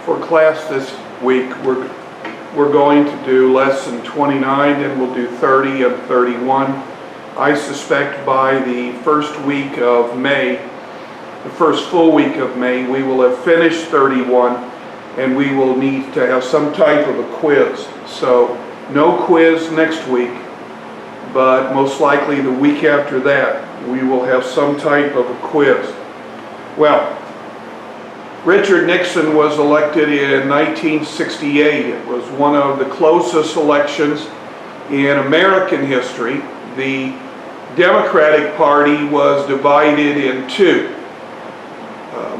for class this week, we're going to do lesson 29, and we'll do 30 and 31. I suspect by the first week of May, the first full week of May, we will have finished 31, and we will need to have some type of a quiz. So no quiz next week, but most likely the week after that, we will have some type of a quiz. Well, Richard Nixon was elected in 1968. It was one of the closest elections in American history. The Democratic Party was divided in two.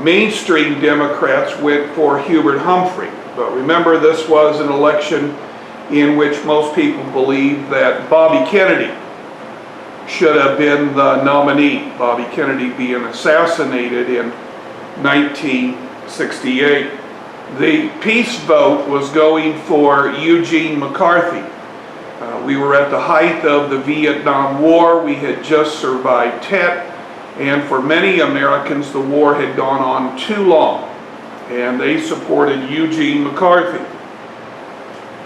Mainstream Democrats went for Hubert Humphrey, but remember, this was an election in which most people believed that Bobby Kennedy should have been the nominee, Bobby Kennedy being assassinated in 1968. The peace vote was going for Eugene McCarthy. We were at the height of the Vietnam War. We had just survived Tet, and for many Americans, the war had gone on too long, and they supported Eugene McCarthy.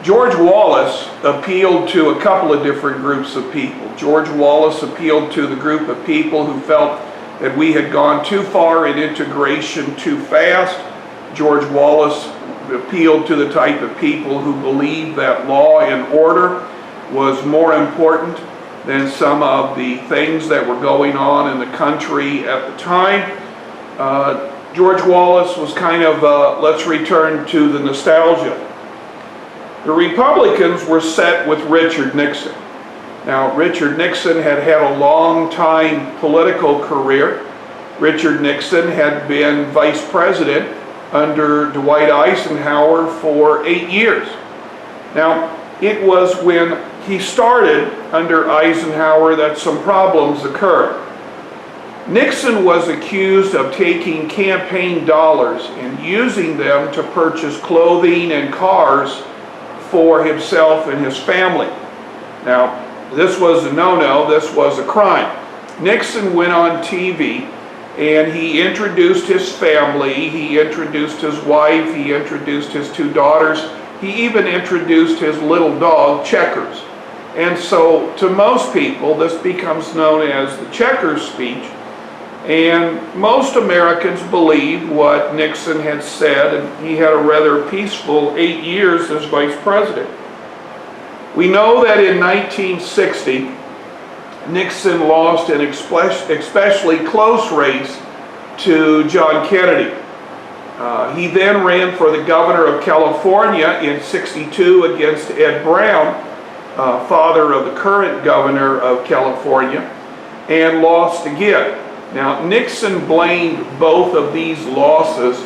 George Wallace appealed to a couple of different groups of people. George Wallace appealed to the group of people who felt that we had gone too far in integration too fast. George Wallace appealed to the type of people who believed that law and order was more important than some of the things that were going on in the country at the time. George Wallace was kind of, let's return to the nostalgia. The Republicans were set with Richard Nixon. Now, Richard Nixon had had a long time political career. Richard Nixon had been vice president under Dwight Eisenhower for 8 years. Now, it was when he started under Eisenhower that some problems occurred. Nixon was accused of taking campaign dollars and using them to purchase clothing and cars for himself and his family. Now, this was a no-no, this was a crime. Nixon went on TV and he introduced his family, he introduced his wife, he introduced his two daughters, he even introduced his little dog, Checkers. And so, to most people, this becomes known as the Checkers speech, and most Americans believed what Nixon had said, and he had a rather peaceful 8 years as vice president. We know that in 1960, Nixon lost an especially close race to John Kennedy. He then ran for the governor of California in '62 against Ed Brown, father of the current governor of California, and lost again. Now, Nixon blamed both of these losses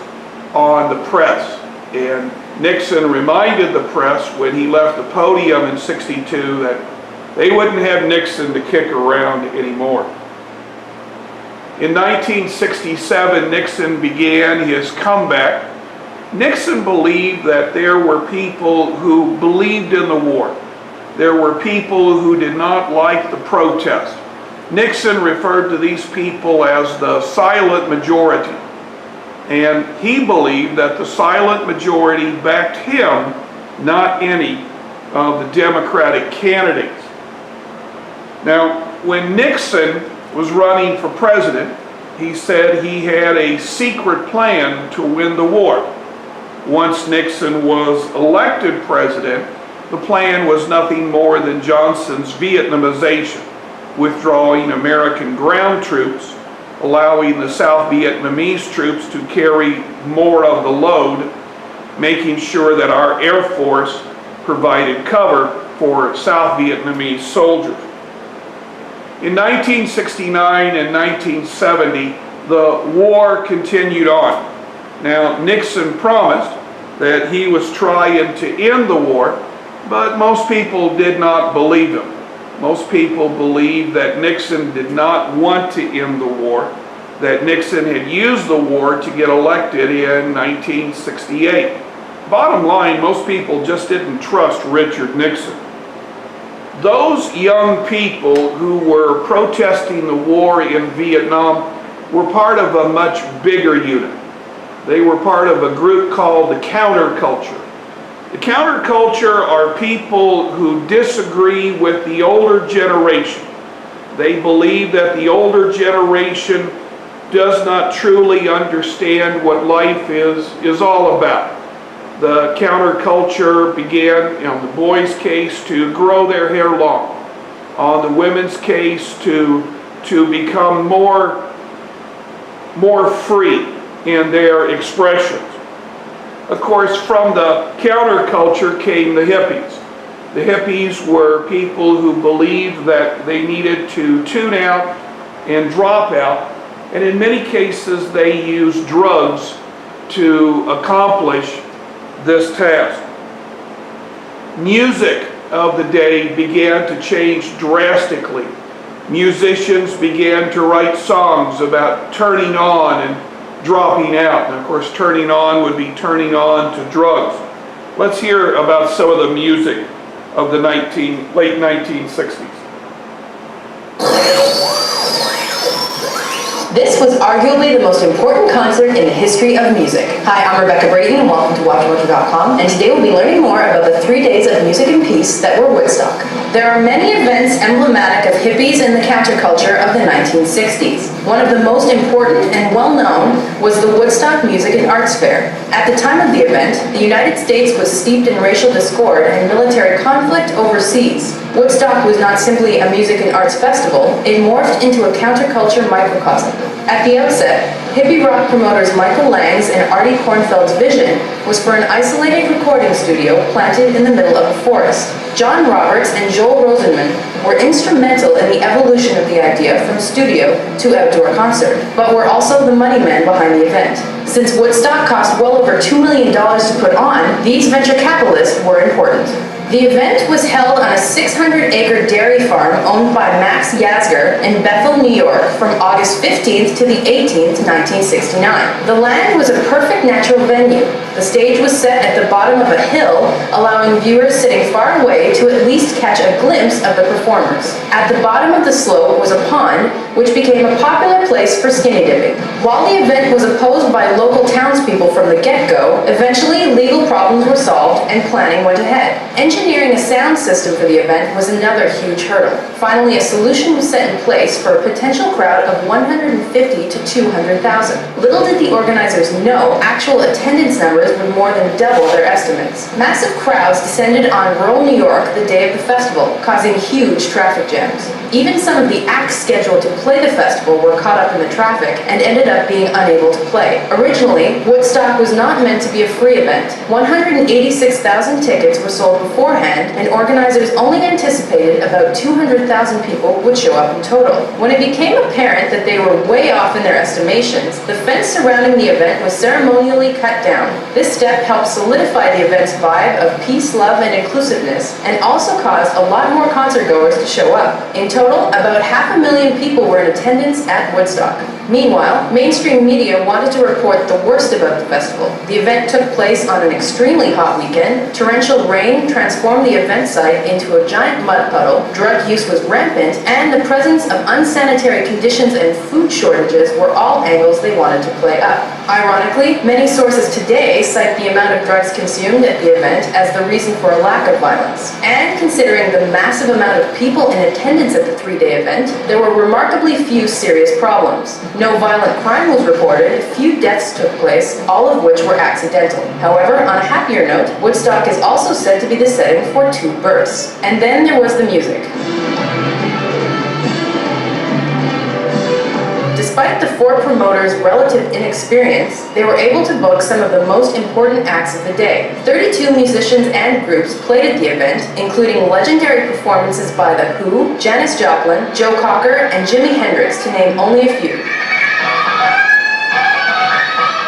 on the press, and Nixon reminded the press when he left the podium in '62 that they wouldn't have Nixon to kick around anymore. In 1967, Nixon began his comeback. Nixon believed that there were people who believed in the war. There were people who did not like the protest. Nixon referred to these people as the silent majority. And he believed that the silent majority backed him, not any of the Democratic candidates. Now, when Nixon was running for president, he said he had a secret plan to win the war. Once Nixon was elected president, the plan was nothing more than Johnson's Vietnamization, withdrawing American ground troops, allowing the South Vietnamese troops to carry more of the load, making sure that our Air Force provided cover for South Vietnamese soldiers. In 1969 and 1970, the war continued on. Now, Nixon promised that he was trying to end the war, but most people did not believe him. Most people believed that Nixon did not want to end the war, that Nixon had used the war to get elected in 1968. Bottom line, most people just didn't trust Richard Nixon. Those young people who were protesting the war in Vietnam were part of a much bigger unit. They were part of a group called the counterculture. The counterculture are people who disagree with the older generation. They believe that the older generation does not truly understand what life is all about. The counterculture began, in the boys' case, to grow their hair long. On the women's case, to become more free in their expressions. Of course, from the counterculture came the hippies. The hippies were people who believed that they needed to tune out and drop out, and in many cases they used drugs to accomplish this task. Music of the day began to change drastically. Musicians began to write songs about turning on and dropping out. And of course, turning on would be turning on to drugs. Let's hear about some of the music of the late 1960s. This was arguably the most important concert in the history of music. Hi, I'm Rebecca Brayton, and welcome to WalkingWoodruff.com, and today we'll be learning more about the 3 days of music and peace that were Woodstock. There are many events emblematic of hippies and the counterculture of the 1960s. One of the most important and well-known was the Woodstock Music and Arts Fair. At the time of the event, the United States was steeped in racial discord and military conflict overseas. Woodstock was not simply a music and arts festival, it morphed into a counterculture microcosm. At the outset, hippie rock promoters Michael Lang's and Artie Kornfeld's vision was for an isolated recording studio planted in the middle of a forest. John Roberts and Joel Rosenman were instrumental in the evolution of the idea from studio to outdoor concert, but were also the money men behind the event. Since Woodstock cost well over $2 million to put on, these venture capitalists were important. The event was held on a 600-acre dairy farm owned by Max Yasgur in Bethel, New York from August 15th to the 18th, 1969. The land was a perfect natural venue. The stage was set at the bottom of a hill, allowing viewers sitting far away to at least catch a glimpse of the performers. At the bottom of the slope was a pond, which became a popular place for skinny dipping. While the event was opposed by local townspeople from the get-go, eventually legal problems were solved and planning went ahead. Engineering a sound system for the event was another huge hurdle. Finally, a solution was set in place for a potential crowd of 150 to 200,000. Little did the organizers know actual attendance numbers would more than double their estimates. Massive crowds descended on rural New York the day of the festival, causing huge traffic jams. Even some of the acts scheduled to play the festival were caught up in the traffic and ended up being unable to play. Originally, Woodstock was not meant to be a free event. 186,000 tickets were sold beforehand, and organizers only anticipated about 200,000 people would show up in total. When it became apparent that they were way off in their estimations, the fence surrounding the event was ceremonially cut down. This step helped solidify the event's vibe of peace, love, and inclusiveness, and also caused a lot more concertgoers to show up. In total, about 500,000 people were in attendance at Woodstock. Meanwhile, mainstream media wanted to report the worst about the festival. The event took place on an extremely hot weekend. Torrential rain transformed the event site into a giant mud puddle, drug use was rampant, and the presence of unsanitary conditions and food shortages were all angles they wanted to play up. Ironically, many sources today cite the amount of drugs consumed at the event as the reason for a lack of violence. And considering the massive amount of people in attendance at the 3-day event, there were remarkably few serious problems. No violent crime was reported, few deaths took place, all of which were accidental. However, on a happier note, Woodstock is also said to be the setting for 2 births. And then there was the music. Despite the 4 promoters' relative inexperience, they were able to book some of the most important acts of the day. 32 musicians and groups played at the event, including legendary performances by The Who, Janis Joplin, Joe Cocker, and Jimi Hendrix, to name only a few.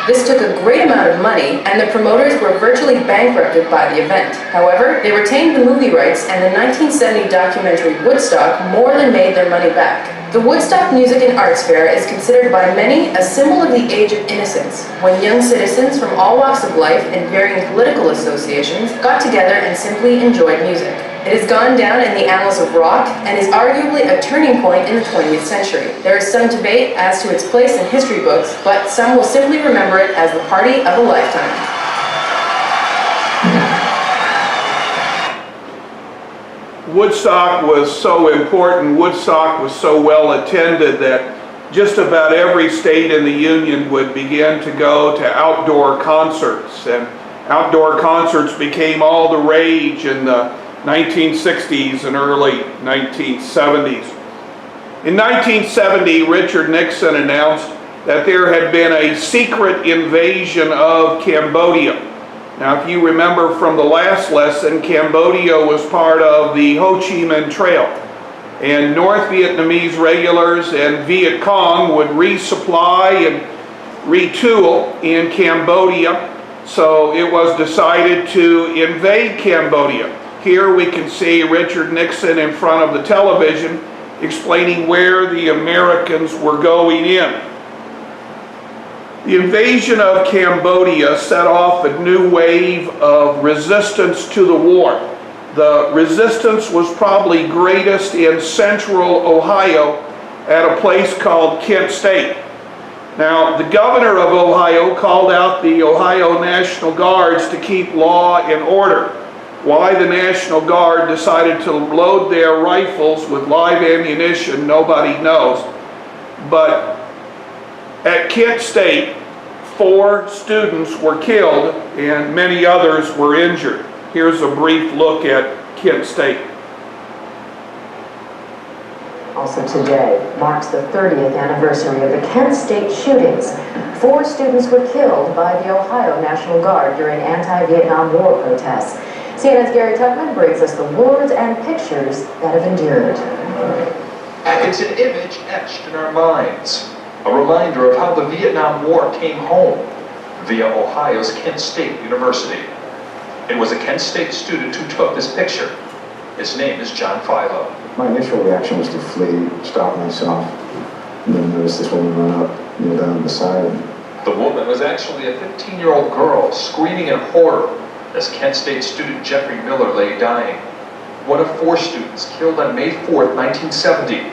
This took a great amount of money, and the promoters were virtually bankrupted by the event. However, they retained the movie rights, and the 1970 documentary Woodstock more than made their money back. The Woodstock Music and Arts Fair is considered by many a symbol of the age of innocence, when young citizens from all walks of life and varying political associations got together and simply enjoyed music. It has gone down in the annals of rock and is arguably a turning point in the 20th century. There is some debate as to its place in history books, but some will simply remember it as the party of a lifetime. Woodstock was so important, Woodstock was so well attended that just about every state in the Union would begin to go to outdoor concerts, and outdoor concerts became all the rage in the 1960s and early 1970s. In 1970, Richard Nixon announced that there had been a secret invasion of Cambodia. Now, if you remember from the last lesson, Cambodia was part of the Ho Chi Minh Trail, and North Vietnamese regulars and Viet Cong would resupply and retool in Cambodia, so it was decided to invade Cambodia. Here we can see Richard Nixon in front of the television explaining where the Americans were going in. The invasion of Cambodia set off a new wave of resistance to the war. The resistance was probably greatest in central Ohio at a place called Kent State. Now, the governor of Ohio called out the Ohio National Guards to keep law and order. Why the National Guard decided to load their rifles with live ammunition, nobody knows. But at Kent State, 4 students were killed and many others were injured. Here's a brief look at Kent State. Also today marks the 30th anniversary of the Kent State shootings. 4 students were killed by the Ohio National Guard during anti-Vietnam War protests. CNN's Gary Tuckman brings us the words and pictures that have endured. It's an image etched in our minds, a reminder of how the Vietnam War came home via Ohio's Kent State University. It was a Kent State student who took this picture. His name is John Philo. My initial reaction was to flee, stop myself, and then notice this woman run up, kneel down beside him. The woman was actually a 15-year-old girl screaming in horror as Kent State student Jeffrey Miller lay dying. One of 4 students killed on May 4th, 1970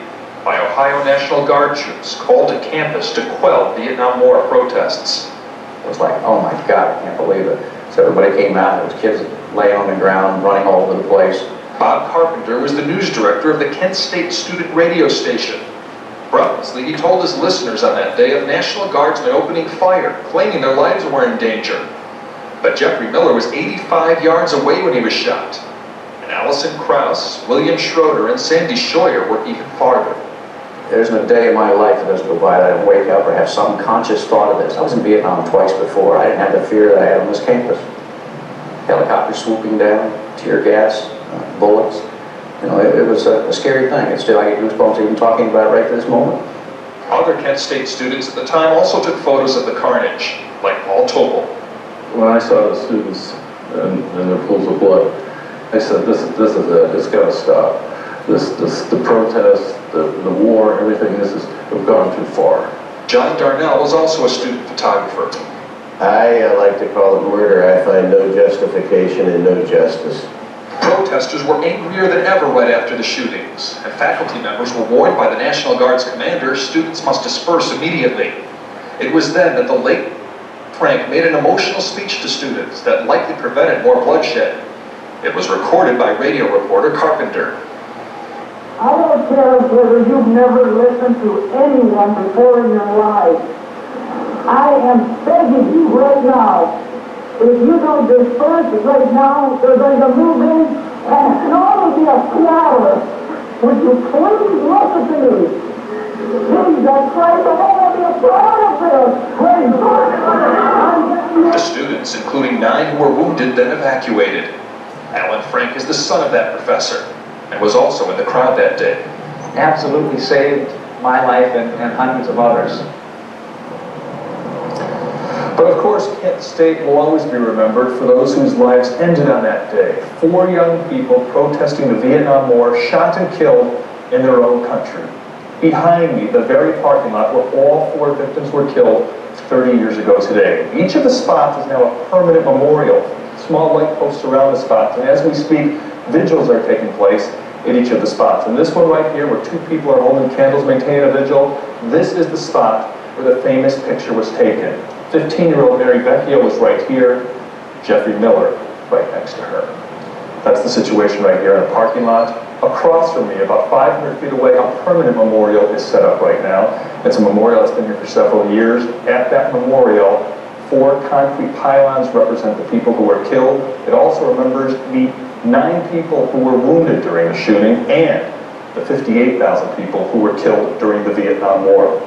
by Ohio National Guard troops called to campus to quell Vietnam War protests. It was like, oh my God, I can't believe it. So everybody came out, there was kids laying on the ground, running all over the place. Bob Carpenter was the news director of the Kent State student radio station. Breathlessly, he told his listeners on that day of National Guardsmen opening fire, claiming their lives were in danger. But Jeffrey Miller was 85 yards away when he was shot. And Allison Krauss, William Schroeder, and Sandy Scheuer were even farther. There isn't a day in my life that doesn't go by that I don't wake up or have some conscious thought of this. I was in Vietnam twice before. I didn't have the fear that I had on this campus. Helicopters swooping down, tear gas, bullets. You know, it was a scary thing. It's still, I get goosebumps even talking about it right this moment. Other Kent State students at the time also took photos of the carnage, like Paul Tobel. When I saw the students and their pools of blood, I said, this is it. It's got to stop. The protests, the war, everything. We've gone too far. John Darnell was also a student photographer. I like to call it murder. I find no justification and no justice. Protesters were angrier than ever right after the shootings, and faculty members were warned by the National Guard's commander students must disperse immediately. It was then that the late Frank made an emotional speech to students that likely prevented more bloodshed. It was recorded by radio reporter Carpenter. I don't care whether you've never listened to anyone before in your life. I am begging you right now, if you don't disperse right now, they're going to move in, and it's going to be a squatter. Would you please listen to me? Jesus Christ, I don't want to be a part of this. Praise God. The students, including 9 who were wounded, then evacuated. Alan Frank is the son of that professor, and was also in the crowd that day. Absolutely saved my life and hundreds of others. But of course, Kent State will always be remembered for those whose lives ended on that day. 4 young people protesting the Vietnam War, shot and killed in their own country. Behind me, the very parking lot where all 4 victims were killed 30 years ago today. Each of the spots is now a permanent memorial. Small light posts around the spots, and as we speak, Vigils are taking place at each of the spots. And this one right here, where two people are holding candles maintaining a vigil, this is the spot where the famous picture was taken. 15-year-old Mary Vecchio was right here, Jeffrey Miller right next to her. That's the situation right here in a parking lot. Across from me, about 500 feet away, a permanent memorial is set up right now. It's a memorial that's been here for several years. At that memorial, 4 concrete pylons represent the people who were killed. It also remembers the 9 people who were wounded during the shooting and the 58,000 people who were killed during the Vietnam War.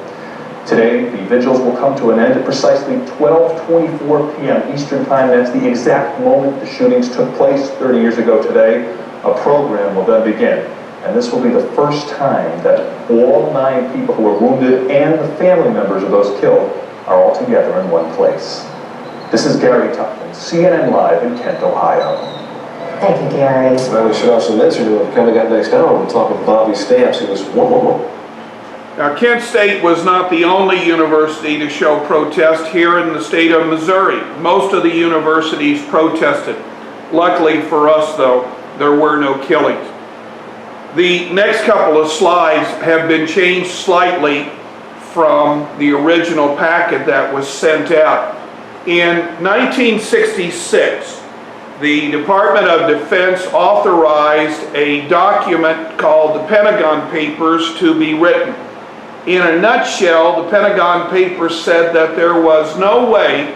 Today, the vigils will come to an end at precisely 12:24 p.m. Eastern Time. That's the exact moment the shootings took place 30 years ago today. A program will then begin, and this will be the first time that all 9 people who were wounded and the family members of those killed are all together in one place. This is Gary Tuchman, CNN Live in Kent, Ohio. Thank you, Gary. Well, we should also mention who coming up next hour, we'll talk with Bobby Stamps, who was Now, Kent State was not the only university to show protest here in the state of Missouri. Most of the universities protested. Luckily for us, though, there were no killings. The next couple of slides have been changed slightly from the original packet that was sent out. In 1966, the Department of Defense authorized a document called the Pentagon Papers to be written. In a nutshell, the Pentagon Papers said that there was no way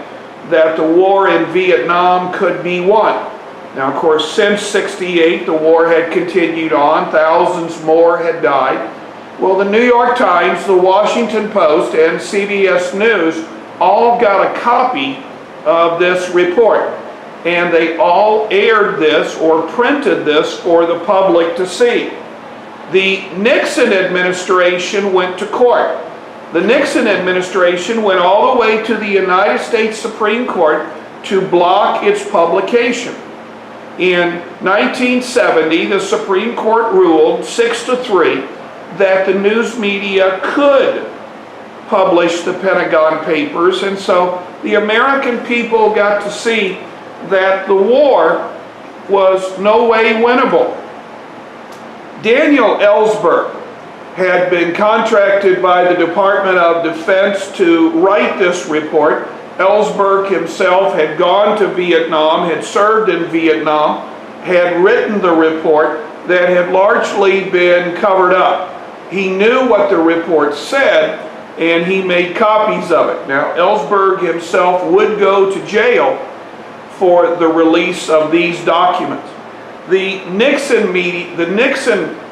that the war in Vietnam could be won. Now, of course, since '68, the war had continued on. Thousands more had died. Well, the New York Times, the Washington Post, and CBS News all got a copy of this report. And they all aired this or printed this for the public to see. The Nixon administration went to court. The Nixon administration went all the way to the United States Supreme Court to block its publication. In 1970, the Supreme Court ruled 6-3 that the news media could publish the Pentagon Papers, and so the American people got to see that the war was no way winnable. Daniel Ellsberg had been contracted by the Department of Defense to write this report. Ellsberg himself had gone to Vietnam, had served in Vietnam, had written the report that had largely been covered up. He knew what the report said, and he made copies of it. Now, Ellsberg himself would go to jail for the release of these documents. The Nixon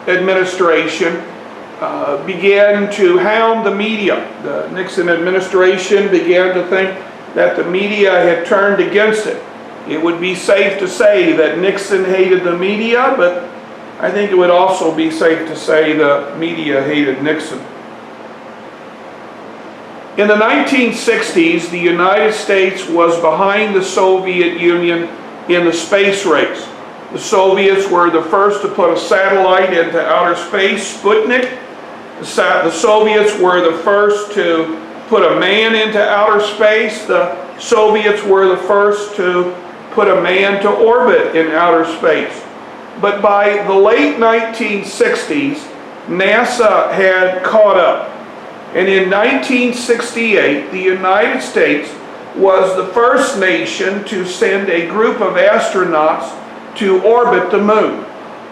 administration began to hound the media. The Nixon administration began to think that the media had turned against it. It would be safe to say that Nixon hated the media, but I think it would also be safe to say the media hated Nixon. In the 1960s, the United States was behind the Soviet Union in the space race. The Soviets were the first to put a satellite into outer space, Sputnik. The Soviets were the first to put a man into outer space. The Soviets were the first to put a man to orbit in outer space. But by the late 1960s, NASA had caught up. And in 1968, the United States was the first nation to send a group of astronauts to orbit the moon.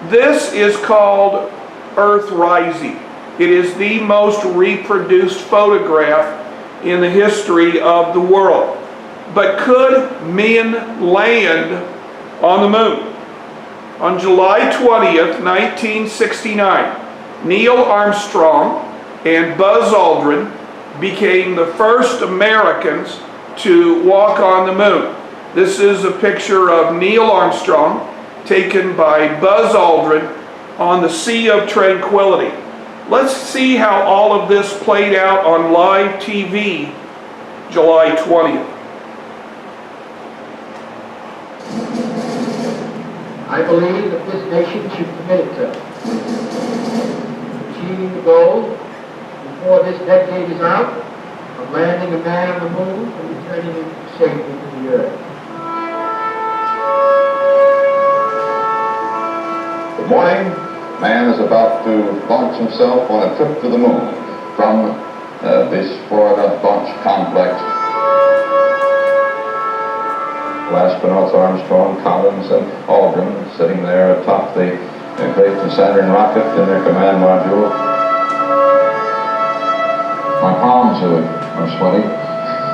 This is called Earth Rising. It is the most reproduced photograph in the history of the world. But could men land on the moon? On July 20th, 1969, Neil Armstrong and Buzz Aldrin became the first Americans to walk on the moon. This is a picture of Neil Armstrong taken by Buzz Aldrin on the Sea of Tranquility. Let's see how all of this played out on live TV July 20th. I believe that this nation should commit itself to achieving the goal before this decade is out of landing a man on the moon and returning him safely to the earth. morning, man is about to launch himself on a trip to the moon from this Florida launch complex. Astronauts Armstrong, Collins, and Aldrin sitting there atop the Clayton Saturn rocket in their command module. My palms are sweaty.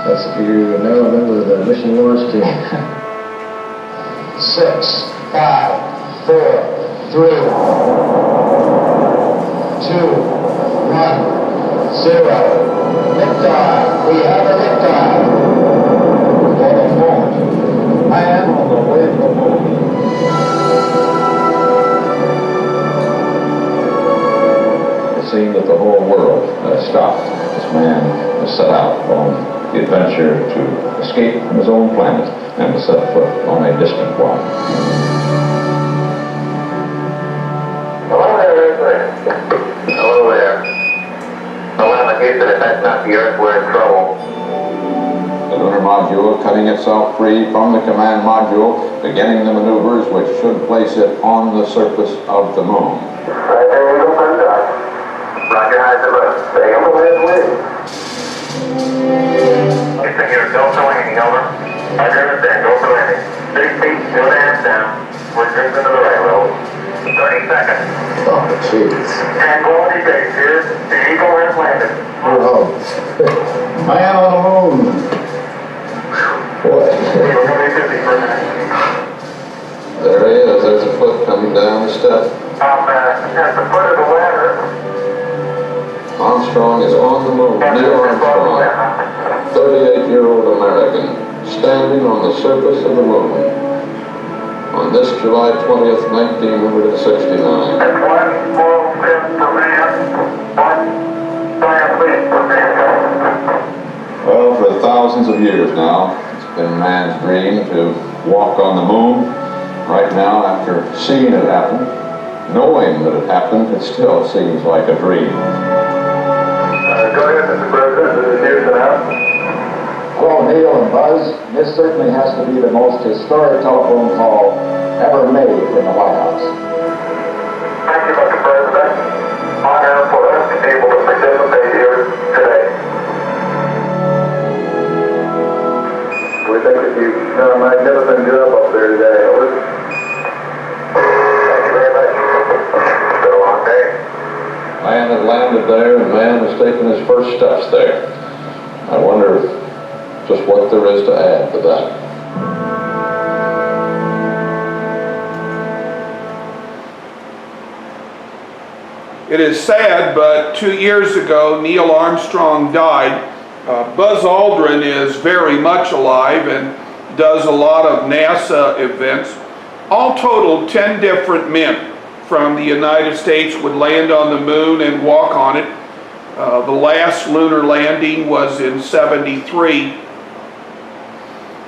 That's if you now a member of the mission launch team. 6, 5, 4, 3, 2, 1, 0. Liftoff. We have a liftoff. For the moment, man on the way to the moon. It seemed that the whole world stopped as man set out on the adventure to escape from his own planet and to set foot on a distant one. Hello there, Ripley. Hello there. Well, I'm Houston, if that's not the Earth, we're in trouble. The lunar module cutting itself free from the command module, beginning the maneuvers which should place it on the surface of the moon. Right there, Eagle Conduct. Roger, how's it look? Stay on the way, please. Houston here, go for landing, over. Roger, understand, go for landing. 6 feet, 2.5 down. We're cruising to the right road. 30 seconds. Oh, jeez. Tranquility Base here. The Eagle has landed. Oh, man on the moon. Boy. We're going to be busy for a minute. There he is, there's a foot coming down the step. At the foot of the ladder. Armstrong is on the moon. Neil Armstrong, 38-year-old American, standing on the surface of the moon on this July 20th, 1969. That's one small step for man, one giant leap for mankind. Well, for thousands of years now, it's been man's dream to walk on the moon. Right now, after seeing it happen, knowing that it happened, it still seems like a dream. Go ahead, Mr. President. This is Houston out. Hello, Neil and Buzz. This certainly has to be the most historic telephone call ever made from the White House. Thank you, Mr. President. Honor for us to be able to participate here today. We think that you've done a magnificent job up there today. Over. Thank you very much. It's been a long day. Man had landed there, and man was taking his first steps there. I wonder just what there is to add to that. It is sad, but 2 years ago, Neil Armstrong died. Buzz Aldrin is very much alive and does a lot of NASA events. All total, 10 different men from the United States would land on the moon and walk on it. The last lunar landing was in '73.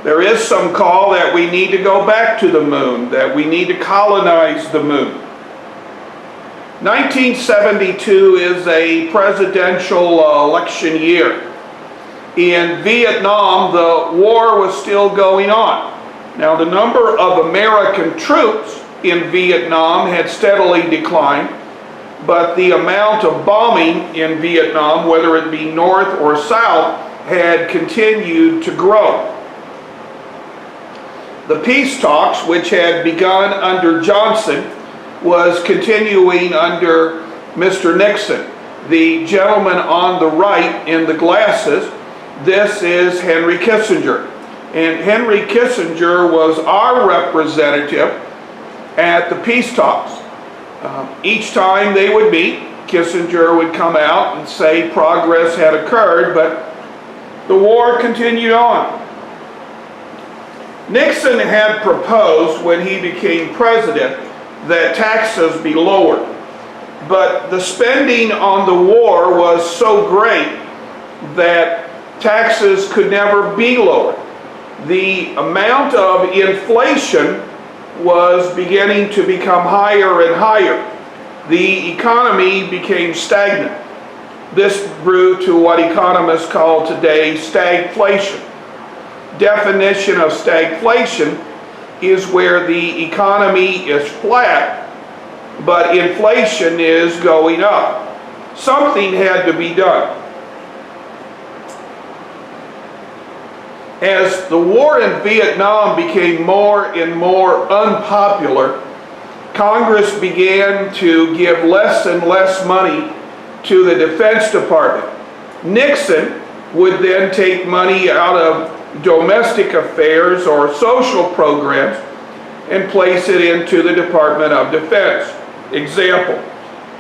There is some call that we need to go back to the moon, that we need to colonize the moon. 1972 is a presidential election year. In Vietnam, the war was still going on. Now, the number of American troops in Vietnam had steadily declined, but the amount of bombing in Vietnam, whether it be north or south, had continued to grow. The peace talks, which had begun under Johnson, was continuing under Mr. Nixon. The gentleman on the right in the glasses, this is Henry Kissinger. And Henry Kissinger was our representative at the peace talks. Each time they would meet, Kissinger would come out and say progress had occurred, but the war continued on. Nixon had proposed when he became president that taxes be lowered, but the spending on the war was so great that taxes could never be lowered. The amount of inflation was beginning to become higher and higher. The economy became stagnant. This grew to what economists call today stagflation. Definition of stagflation is where the economy is flat but inflation is going up. Something had to be done. As the war in Vietnam became more and more unpopular, Congress began to give less and less money to the Defense Department. Nixon would then take money out of domestic affairs or social programs and place it into the Department of Defense. Example,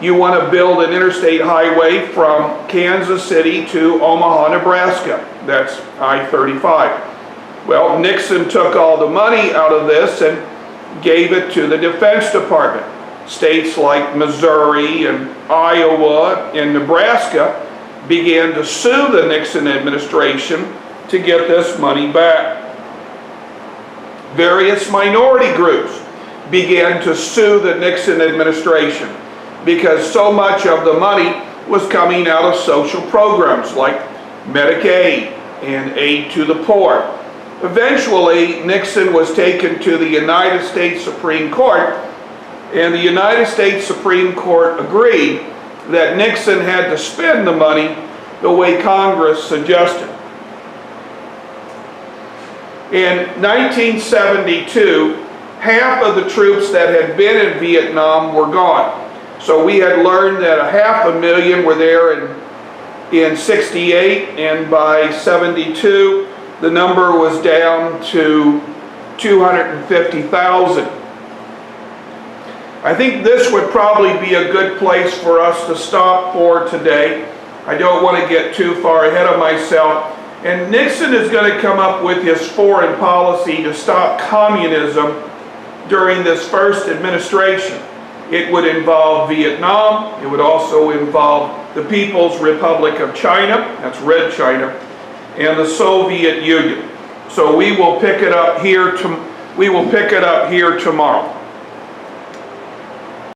you want to build an interstate highway from Kansas City to Omaha, Nebraska. That's I-35. Well, Nixon took all the money out of this and gave it to the Defense Department. States like Missouri and Iowa and Nebraska began to sue the Nixon administration to get this money back. Various minority groups began to sue the Nixon administration because so much of the money was coming out of social programs like Medicaid and aid to the poor. Eventually, Nixon was taken to the United States Supreme Court, and the United States Supreme Court agreed that Nixon had to spend the money the way Congress suggested. In 1972, half of the troops that had been in Vietnam were gone. So we had learned that 500,000 were there in 68, and by 72, the number was down to 250,000. I think this would probably be a good place for us to stop for today. I don't want to get too far ahead of myself. And Nixon is going to come up with his foreign policy to stop communism during this first administration. It would involve Vietnam. It would also involve the People's Republic of China, that's Red China, and the Soviet Union. So we will pick it up here tomorrow.